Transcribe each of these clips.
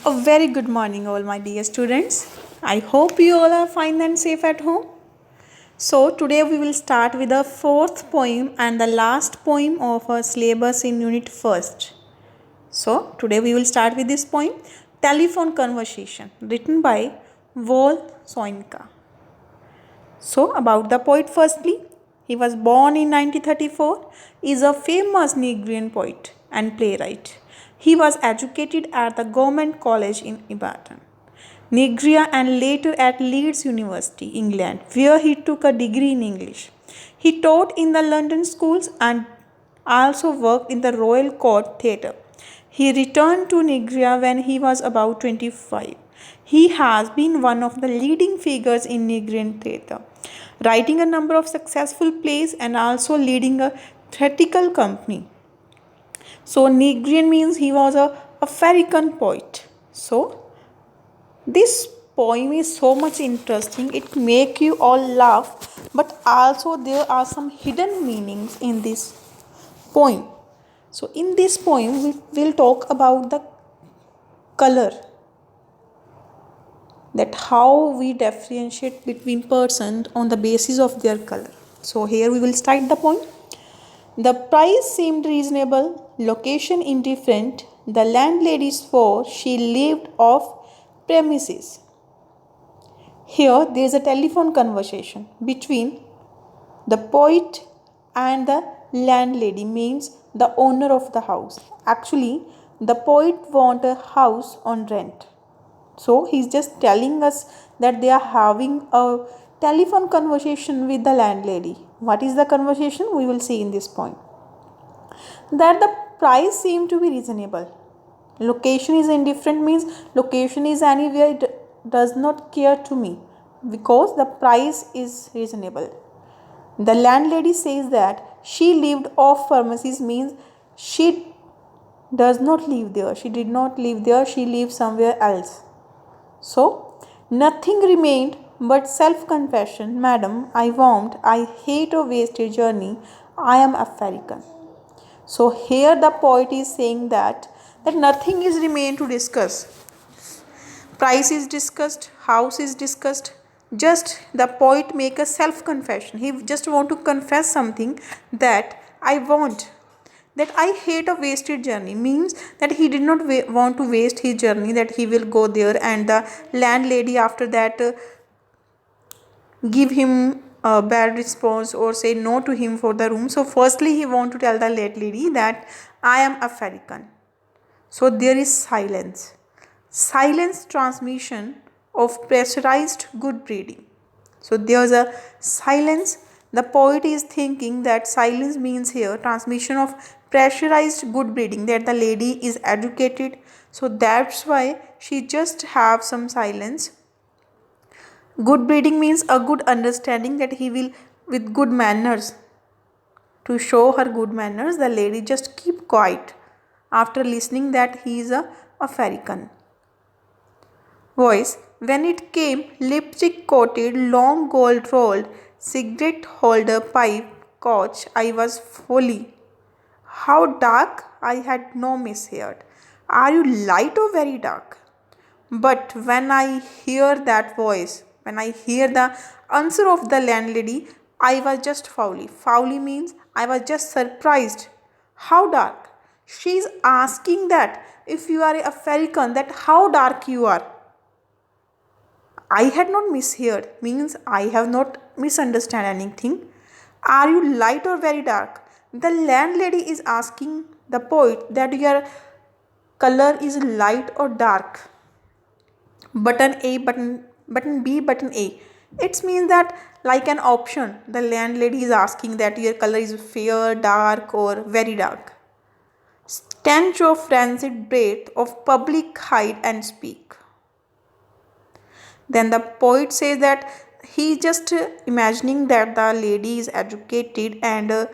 A very good morning, all my dear students. I hope you all are fine and safe at home. So, today we will start with the fourth poem and the last poem of our syllabus in Unit First. So, today we will start with this poem, Telephone Conversation, written by Vol Soinka. So, about the poet firstly, he was born in 1934, is a famous Nigerian poet and playwright. He was educated at the Government College in Ibadan, Nigeria, and later at Leeds University, England, where he took a degree in English. He taught in the London schools and also worked in the Royal Court Theatre. He returned to Nigeria when he was about 25. He has been one of the leading figures in Nigerian theatre, writing a number of successful plays and also leading a theatrical company. So, Nigerian means he was a African poet. So, this poem is so much interesting. It make you all laugh, but also there are some hidden meanings in this poem. So, in this poem, we will talk about the color, that how we differentiate between persons on the basis of their color. So, here we will start the poem. The price seemed reasonable, location indifferent. The landlady swore she lived off premises. Here there is a telephone conversation between the poet and the landlady, means the owner of the house. Actually, the poet wants a house on rent. So he's just telling us that they are having a telephone conversation with the landlady. What is the conversation? We will see in this point. That the price seemed to be reasonable. Location is indifferent means location is anywhere, it does not care to me because the price is reasonable. The landlady says that she lived off premises means she does not live there. She did not live there. She lived somewhere else. So, nothing remained but self-confession. Madam, I won't. I hate a wasted journey. I am African. So, here the poet is saying that nothing is remained to discuss. Price is discussed, house is discussed. Just the poet make a self-confession. He just want to confess something that I want, that I hate a wasted journey, means that he did not want to waste his journey, that he will go there, and the landlady after that give him a bad response or say no to him for the room. So firstly he want to tell the landlady that I am African. So there is silence transmission of pressurized good breeding. So there's a silence. The poet is thinking that silence means here transmission of pressurized good breeding, that the lady is educated. So that's why she just have some silence. Good breeding means a good understanding, that he will with good manners. To show her good manners, the lady just keep quiet after listening that he is a African. Voice, when it came, lipstick coated, long gold rolled, cigarette holder pipe, couch, I was fully. How dark? I had no misheard. Are you light or very dark? But when I hear that voice, when I hear the answer of the landlady, I was just foully. Foully means I was just surprised. How dark? She is asking that if you are African, that how dark you are. I had not misheard, means I have not misunderstood anything. Are you light or very dark? The landlady is asking the poet that your color is light or dark. Button A, button B, button A. It means that like an option. The landlady is asking that your color is fair, dark, or very dark. Stench of rancid breath of public hide and speak. Then the poet says that he just imagining that the lady is educated and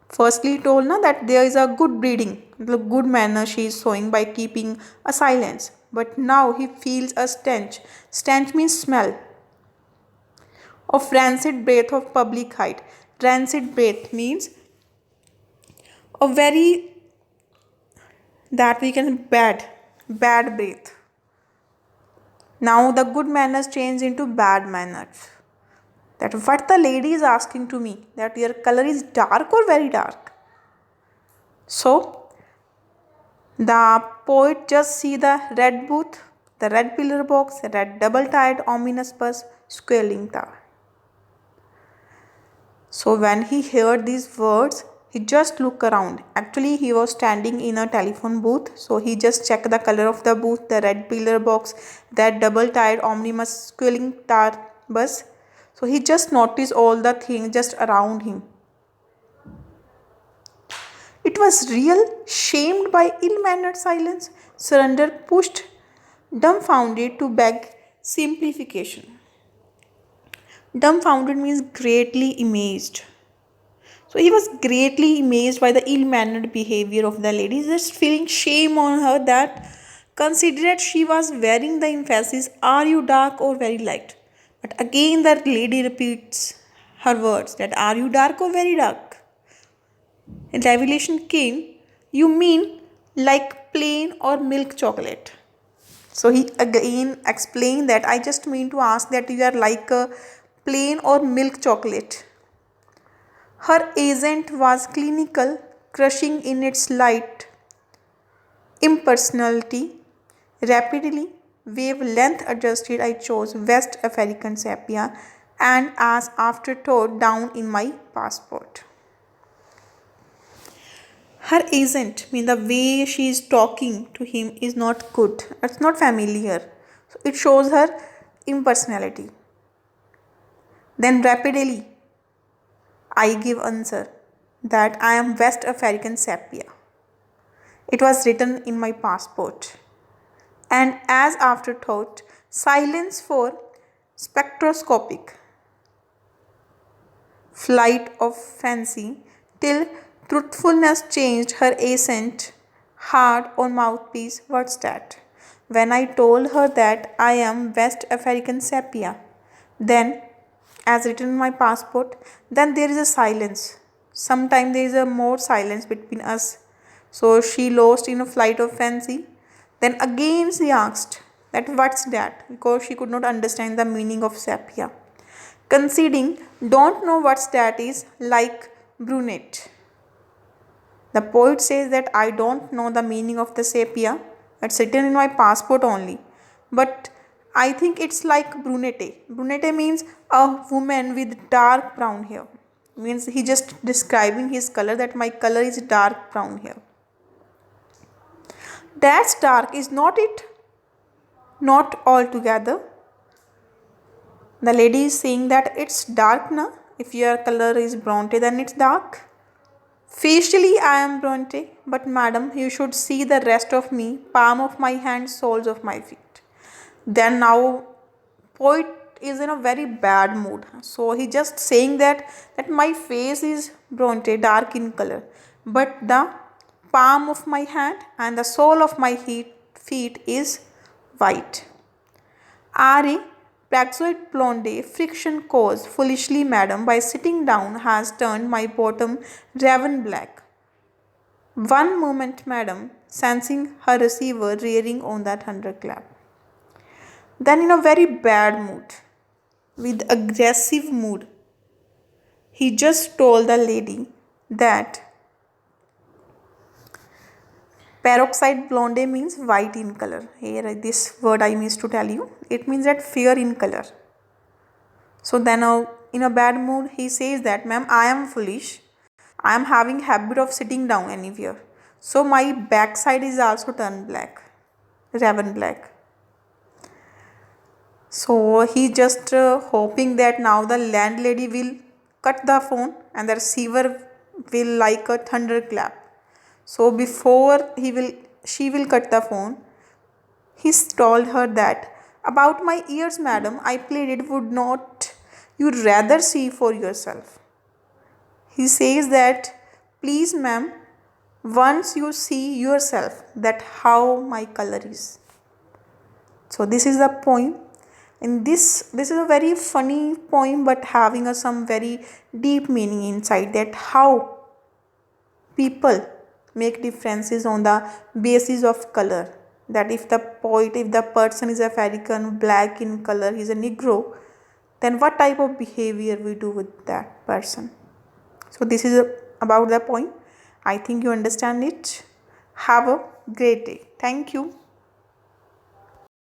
firstly told na that there is a good breeding, the good manner she is showing by keeping a silence. But now he feels a stench. Stench means smell of rancid breath of public hide. Rancid breath means a very that we can bad breath. Now the good manners change into bad manners. That what the lady is asking to me, that your color is dark or very dark. So the poet just see the red booth, the red pillar box, red double-tied ominous bus, squalling tower. So when he heard these words, he just looked around. Actually, he was standing in a telephone booth. So he just checked the color of the booth, the red pillar box, that double-tied omnibus squealing tar bus. So he just noticed all the things just around him. It was real, shamed by ill-mannered silence. Surrender pushed, dumbfounded to beg simplification. Dumbfounded means greatly amazed. So he was greatly amazed by the ill-mannered behavior of the lady, just feeling shame on her that considered she was wearing the emphasis, are you dark or very light? But again the lady repeats her words, that are you dark or very dark? And revelation came, you mean like plain or milk chocolate? So he again explained that I just mean to ask that you are like a plain or milk chocolate. Her accent was clinical, crushing in its light impersonality. Rapidly, wavelength adjusted, I chose West African sepia and as afterthought down in my passport. Her accent, mean the way she is talking to him is not good. It's not familiar. So it shows her impersonality. Then rapidly, I give answer that I am West African sepia. It was written in my passport. And as afterthought, silence for spectroscopic flight of fancy till truthfulness changed her accent hard on mouthpiece. What's that? When I told her that I am West African sepia, then as written in my passport, then there is a silence. Sometimes there is a more silence between us. So she lost in a flight of fancy. Then again she asked that what's that? Because she could not understand the meaning of sepia. Conceding, don't know what's that is like brunette. The poet says that I don't know the meaning of the sepia. It's written in my passport only. But I think it's like brunette. Brunette means a woman with dark brown hair. Means he just describing his color, that my color is dark brown hair. That's dark, is not it? Not altogether. The lady is saying that it's dark na. If your color is bronte, then it's dark. Facially I am bronte, but madam, you should see the rest of me, palm of my hand, soles of my feet. Then now poet is in a very bad mood. So he just saying that my face is bronte, dark in color, but the palm of my hand and the sole of my feet is white. Are Praxoid blonde friction caused foolishly madam by sitting down has turned my bottom raven black. One moment madam, sensing her receiver rearing on that thunderclap. Then in a very bad mood, with aggressive mood, he just told the lady that peroxide blonde means white in color. Here this word I means to tell you. It means that fair in color. So then in a bad mood he says that ma'am I am foolish. I am having habit of sitting down anywhere. So my backside is also turned black. Raven black. So he just hoping that now the landlady will cut the phone and the receiver will like a thunderclap. So before she will cut the phone, he told her that about my ears, madam, I pleaded, would not you rather see for yourself? He says that please, ma'am, once you see yourself that how my color is. So this is the poem. And this is a very funny poem, but having some very deep meaning inside, that how people make differences on the basis of color, that if the person is African, black in color, he's a Negro, then what type of behavior we do with that person. So this is about the point. I think you understand it. Have a great day. Thank you.